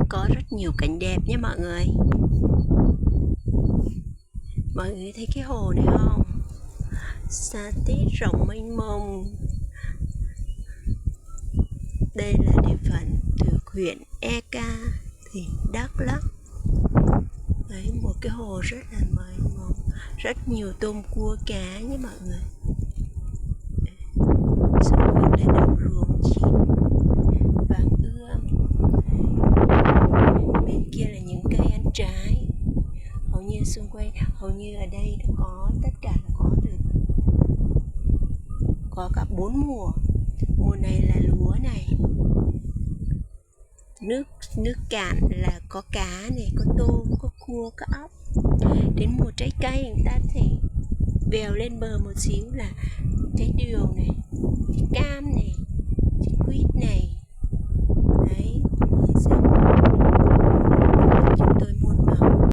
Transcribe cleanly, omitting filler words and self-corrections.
có rất nhiều cảnh đẹp nhé mọi người. Mọi người thấy cái hồ này không? Xa tít rộng mênh mông. Đây là địa phận thuộc huyện Eka, tỉnh Đắk Lắk. Đấy, một cái hồ rất là mênh mông, rất nhiều tôm cua cá nhé mọi người. Xung quanh là đồng ruộng chín vàng ươm. Bên kia là những cây ăn trái. Hầu như xung quanh, hầu như ở đây có tất cả là có cả 4 mùa. Mùa này là lúa này, nước cạn là có cá này, có tôm, có cua, có ốc. Đến mùa trái cây người ta thì vèo lên bờ một xíu là trái đường này, trái cam này, trái quýt này,